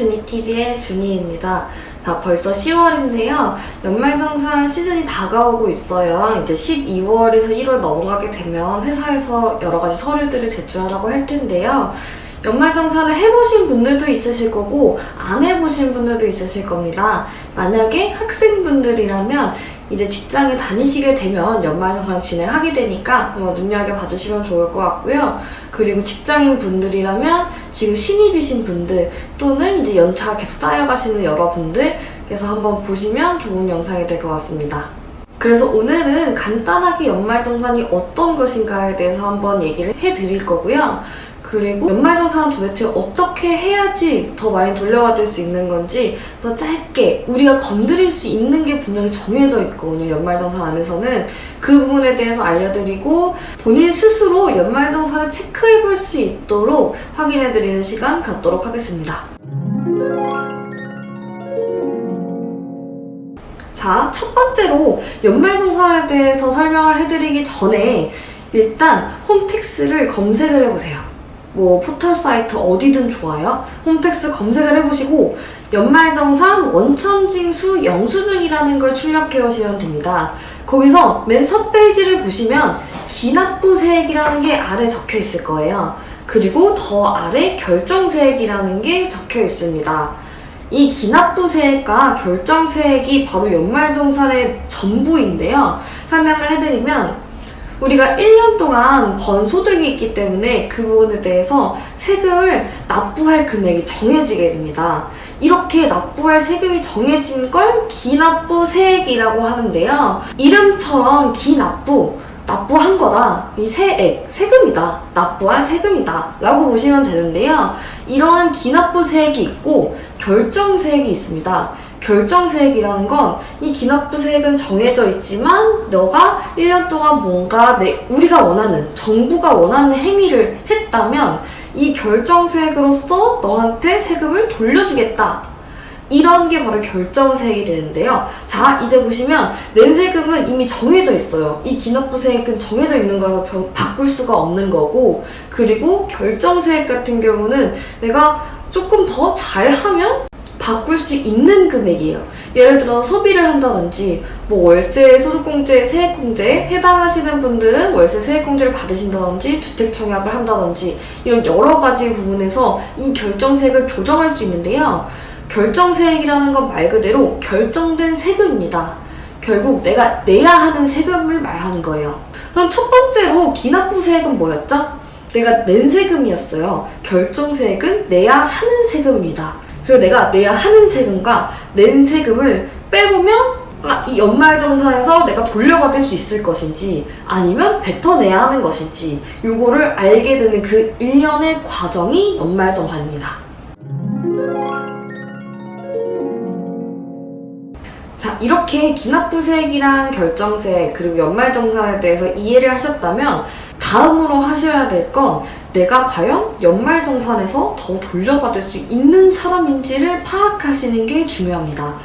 주니TV의 주니입니다. 자, 벌써 10월인데요. 연말정산 시즌이 다가오고 있어요. 이제 12월에서 1월 넘어가게 되면 회사에서 여러가지 서류들을 제출하라고 할 텐데요. 연말정산을 해보신 분들도 있으실 거고 안 해보신 분들도 있으실 겁니다. 만약에 학생분들이라면 이제 직장에 다니시게 되면 연말정산 진행하게 되니까 한번 눈여겨봐주시면 좋을 것 같고요. 그리고 직장인 분들이라면 지금 신입이신 분들 또는 이제 연차가 계속 쌓여가시는 여러분들께서 한번 보시면 좋은 영상이 될 것 같습니다. 그래서 오늘은 간단하게 연말정산이 어떤 것인가에 대해서 한번 얘기를 해드릴 거고요. 그리고 연말정산은 도대체 어떻게 해야지 더 많이 돌려받을 수 있는 건지 더 짧게 우리가 건드릴 수 있는 게 분명히 정해져 있거든요. 연말정산 안에서는 그 부분에 대해서 알려드리고 본인 스스로 연말정산을 체크해 볼 수 있도록 확인해 드리는 시간 갖도록 하겠습니다. 자, 첫 번째로 연말정산에 대해서 설명을 해드리기 전에 일단 홈택스를 검색을 해보세요. 뭐 포털 사이트 어디든 좋아요. 홈택스 검색을 해보시고 연말정산 원천징수 영수증이라는 걸 출력해 오시면 됩니다. 거기서 맨 첫 페이지를 보시면 기납부세액이라는 게 아래 적혀 있을 거예요. 그리고 더 아래 결정세액이라는 게 적혀 있습니다. 이 기납부세액과 결정세액이 바로 연말정산의 전부인데요. 설명을 해드리면 우리가 1년 동안 번 소득이 있기 때문에 그 부분에 대해서 세금을 납부할 금액이 정해지게 됩니다. 이렇게 납부할 세금이 정해진 걸 기납부세액이라고 하는데요. 이름처럼 납부한 거다. 이 세금이다. 납부한 세금이다. 라고 보시면 되는데요. 이러한 기납부세액이 있고 결정세액이 있습니다. 결정세액이라는 건 이 기납부세액은 정해져 있지만 너가 1년 동안 뭔가 우리가 원하는, 정부가 원하는 행위를 했다면 이 결정세액으로서 너한테 세금을 돌려주겠다. 이런 게 바로 결정세액이 되는데요. 자, 이제 보시면 낸 세금은 이미 정해져 있어요. 이 기납부세액은 정해져 있는 거라서 바꿀 수가 없는 거고, 그리고 결정세액 같은 경우는 내가 조금 더 잘하면 바꿀 수 있는 금액이에요. 예를 들어 소비를 한다든지 뭐 월세, 소득공제, 세액공제에 해당하시는 분들은 월세, 세액공제를 받으신다든지 주택 청약을 한다든지 이런 여러 가지 부분에서 이 결정세액을 조정할 수 있는데요. 결정세액이라는 건 말 그대로 결정된 세금입니다. 결국 내가 내야 하는 세금을 말하는 거예요. 그럼 첫 번째로 기납부세액은 뭐였죠? 내가 낸 세금이었어요. 결정세액은 내야 하는 세금입니다. 그리고 내가 내야 하는 세금과 낸 세금을 빼보면 이 연말정산에서 내가 돌려받을 수 있을 것인지 아니면 뱉어내야 하는 것인지 요거를 알게 되는 그 일련의 과정이 연말정산입니다. 자, 이렇게 기납부세액이랑 결정세액 그리고 연말정산에 대해서 이해를 하셨다면 다음으로 하셔야 될 건 내가 과연 연말정산에서 더 돌려받을 수 있는 사람인지를 파악하시는 게 중요합니다.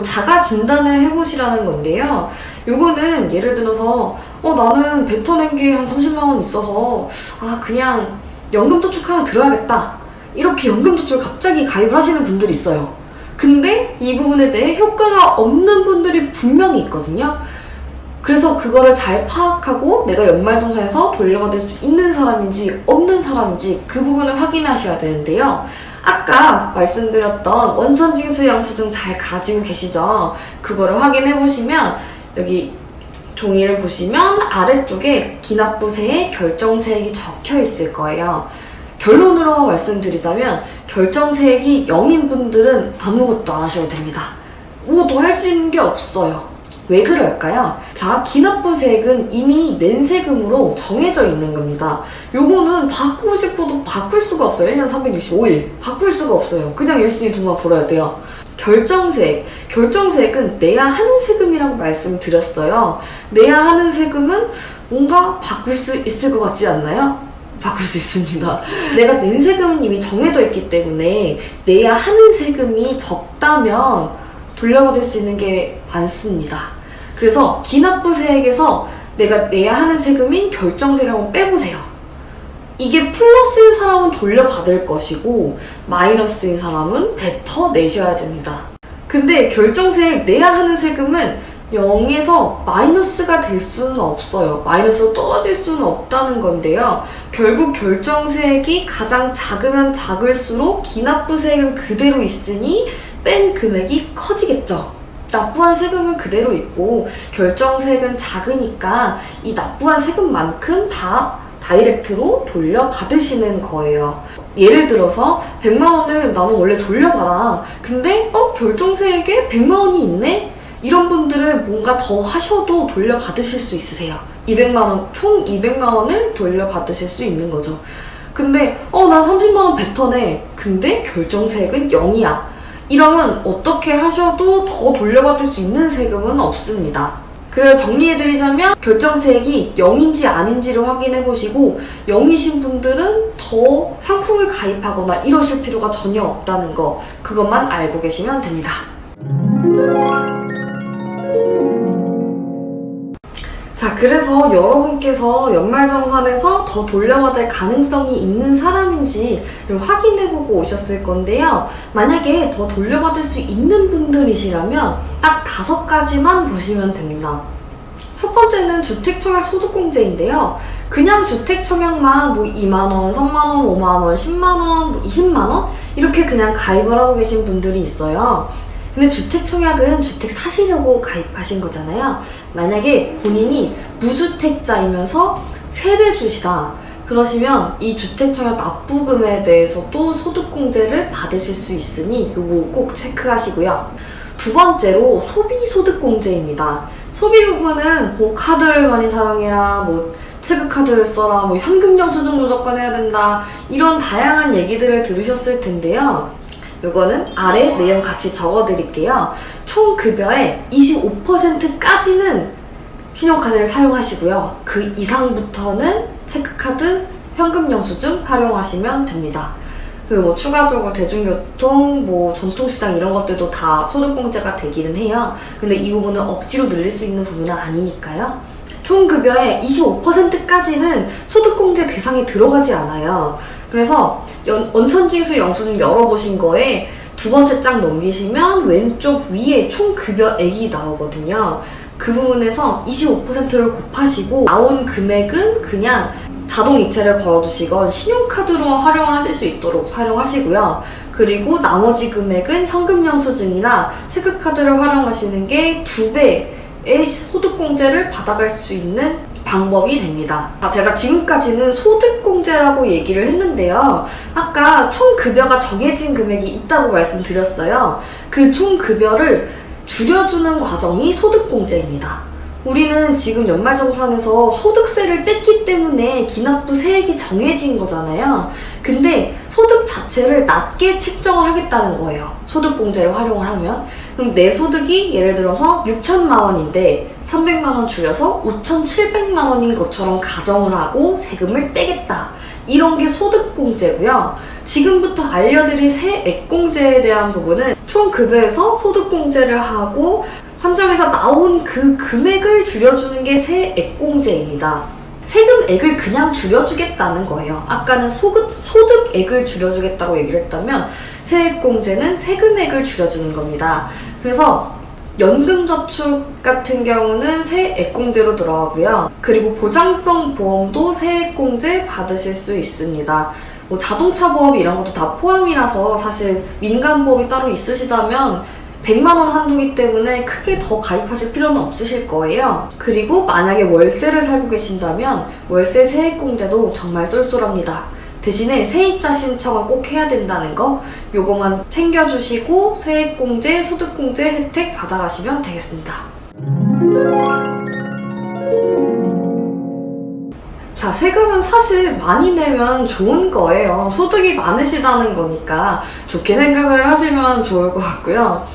자가 진단을 해보시라는 건데요. 요거는 예를 들어서 나는 뱉어낸 게 한 30만 원 있어서 그냥 연금저축 하나 들어야겠다. 이렇게 연금저축을 갑자기 가입을 하시는 분들이 있어요. 근데 이 부분에 대해 효과가 없는 분들이 분명히 있거든요. 그래서 그거를 잘 파악하고 내가 연말정산에서 돌려받을 수 있는 사람인지 없는 사람인지 그 부분을 확인하셔야 되는데요. 아까 말씀드렸던 원천징수 영수증 잘 가지고 계시죠? 그거를 확인해 보시면 여기 종이를 보시면 아래쪽에 기납부세액, 결정세액이 적혀 있을 거예요. 결론으로 말씀드리자면 결정세액이 0인 분들은 아무것도 안 하셔도 됩니다. 뭐 더 할 수 있는 게 없어요. 왜 그럴까요? 자, 기납부세액은 이미 낸 세금으로 정해져 있는 겁니다. 요거는 바꾸고 싶어도 바꿀 수가 없어요. 1년 365일 바꿀 수가 없어요. 그냥 열심히 돈만 벌어야 돼요. 결정세액은 내야 하는 세금이라고 말씀드렸어요. 내야 하는 세금은 뭔가 바꿀 수 있을 것 같지 않나요? 바꿀 수 있습니다. 내가 낸 세금은 이미 정해져 있기 때문에 내야 하는 세금이 적다면 돌려받을 수 있는 게 많습니다. 그래서 기납부세액에서 내가 내야 하는 세금인 결정세액을 한번 빼보세요. 이게 플러스인 사람은 돌려받을 것이고 마이너스인 사람은 뱉어내셔야 됩니다. 근데 결정세액 내야 하는 세금은 0에서 마이너스가 될 수는 없어요. 마이너스로 떨어질 수는 없다는 건데요. 결국 결정세액이 가장 작으면 작을수록 기납부세액은 그대로 있으니 뺀 금액이 커지겠죠. 납부한 세금은 그대로 있고 결정세액은 작으니까 이 납부한 세금만큼 다 다이렉트로 돌려받으시는 거예요. 예를 들어서 100만 원을 나는 원래 돌려받아. 근데 결정세액에 100만 원이 있네? 이런 분들은 뭔가 더 하셔도 돌려받으실 수 있으세요. 200만 원, 총 200만 원을 돌려받으실 수 있는 거죠. 근데 나 30만 원 뱉어내. 근데 결정세액은 0이야. 이러면 어떻게 하셔도 더 돌려받을 수 있는 세금은 없습니다. 그래서 정리해드리자면 결정세액이 0인지 아닌지를 확인해보시고 0이신 분들은 더 상품을 가입하거나 이러실 필요가 전혀 없다는 거, 그것만 알고 계시면 됩니다. 자, 그래서 여러분께서 연말정산에서 더 돌려받을 가능성이 있는 사람인지를 확인해보고 오셨을 건데요. 만약에 더 돌려받을 수 있는 분들이시라면 딱 5가지만 보시면 됩니다. 첫 번째는 주택청약 소득공제인데요. 그냥 주택청약만 2만원, 3만원, 5만원, 10만원, 20만원 이렇게 그냥 가입을 하고 계신 분들이 있어요. 근데 주택청약은 주택 사시려고 가입하신 거잖아요. 만약에 본인이 무주택자이면서 세대주시다 그러시면 이 주택청약 납부금에 대해서도 소득공제를 받으실 수 있으니 요거 꼭 체크하시고요. 두 번째로 소비소득공제입니다. 소비 부분은 카드를 많이 사용해라, 체크카드를 써라, 현금 영수증 무조건 해야 된다, 이런 다양한 얘기들을 들으셨을 텐데요. 요거는 아래 내용 같이 적어드릴게요. 총 급여의 25%까지는 신용카드를 사용하시고요. 그 이상부터는 체크카드, 현금 영수증 활용하시면 됩니다. 그리고 추가적으로 대중교통, 전통시장 이런 것들도 다 소득공제가 되기는 해요. 근데 이 부분은 억지로 늘릴 수 있는 부분은 아니니까요. 총 급여의 25%까지는 소득공제 대상에 들어가지 않아요. 그래서 원천징수 영수증 열어보신 거에 두 번째 장 넘기시면 왼쪽 위에 총 급여액이 나오거든요. 그 부분에서 25%를 곱하시고 나온 금액은 그냥 자동 이체를 걸어두시건 신용카드로 활용을 하실 수 있도록 활용하시고요. 그리고 나머지 금액은 현금 영수증이나 체크카드를 활용하시는 게 2배의 소득공제를 받아갈 수 있는 방법이 됩니다. 제가 지금까지는 소득공제라고 얘기를 했는데요. 아까 총 급여가 정해진 금액이 있다고 말씀드렸어요. 그 총 급여를 줄여주는 과정이 소득공제입니다. 우리는 지금 연말정산에서 소득세를 뗐기 때문에 기납부 세액이 정해진 거잖아요. 근데 소득 자체를 낮게 책정을 하겠다는 거예요. 소득공제를 활용을 하면. 그럼 내 소득이 예를 들어서 6천만 원인데 300만 원 줄여서 5,700만 원인 것처럼 가정을 하고 세금을 떼겠다. 이런 게 소득공제고요. 지금부터 알려드릴 세액공제에 대한 부분은 총 급여에서 소득공제를 하고 환정에서 나온 그 금액을 줄여주는 게 세액공제입니다. 세금액을 그냥 줄여주겠다는 거예요. 아까는 소득액을 줄여주겠다고 얘기를 했다면 세액공제는 세금액을 줄여주는 겁니다. 그래서 연금저축 같은 경우는 세액공제로 들어가고요. 그리고 보장성 보험도 세액공제 받으실 수 있습니다. 자동차 보험 이런 것도 다 포함이라서 사실 민간보험이 따로 있으시다면 100만 원 한도이기 때문에 크게 더 가입하실 필요는 없으실 거예요. 그리고 만약에 월세를 살고 계신다면 월세 세액공제도 정말 쏠쏠합니다. 대신에 세입자 신청은 꼭 해야 된다는 거, 요거만 챙겨주시고 세액공제, 소득공제 혜택 받아가시면 되겠습니다. 자, 세금은 사실 많이 내면 좋은 거예요. 소득이 많으시다는 거니까 좋게 생각을 하시면 좋을 것 같고요.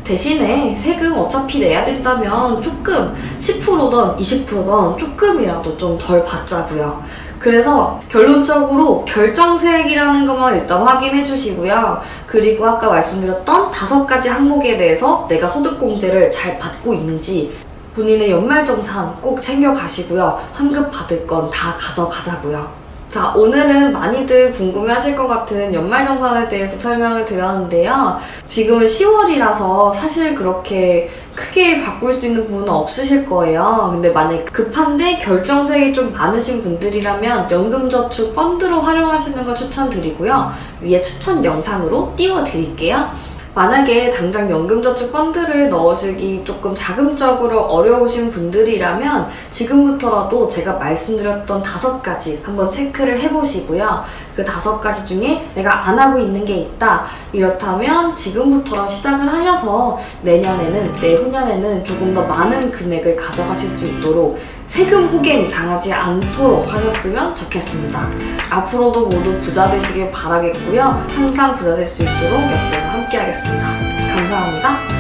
대신에 세금 어차피 내야 된다면 조금 10%든 20%든 조금이라도 좀 덜 받자고요. 그래서 결론적으로 결정세액이라는 것만 일단 확인해 주시고요. 그리고 아까 말씀드렸던 5가지 항목에 대해서 내가 소득공제를 잘 받고 있는지 본인의 연말정산 꼭 챙겨가시고요. 환급 받을 건 다 가져가자고요. 자, 오늘은 많이들 궁금해하실 것 같은 연말정산에 대해서 설명을 드렸는데요. 지금은 10월이라서 사실 그렇게 크게 바꿀 수 있는 부분은 없으실 거예요. 근데 만약에 급한데 결정색이 좀 많으신 분들이라면 연금저축 펀드로 활용하시는 걸 추천드리고요. 위에 추천 영상으로 띄워드릴게요. 만약에 당장 연금저축 펀드를 넣으시기 조금 자금적으로 어려우신 분들이라면 지금부터라도 제가 말씀드렸던 5가지 한번 체크를 해보시고요. 그 5가지 중에 내가 안 하고 있는 게 있다. 이렇다면 지금부터 시작을 하셔서 내년에는, 내후년에는 조금 더 많은 금액을 가져가실 수 있도록 세금 호갱 당하지 않도록 하셨으면 좋겠습니다. 앞으로도 모두 부자 되시길 바라겠고요. 항상 부자 될 수 있도록 옆에서 함께 하겠습니다. 감사합니다.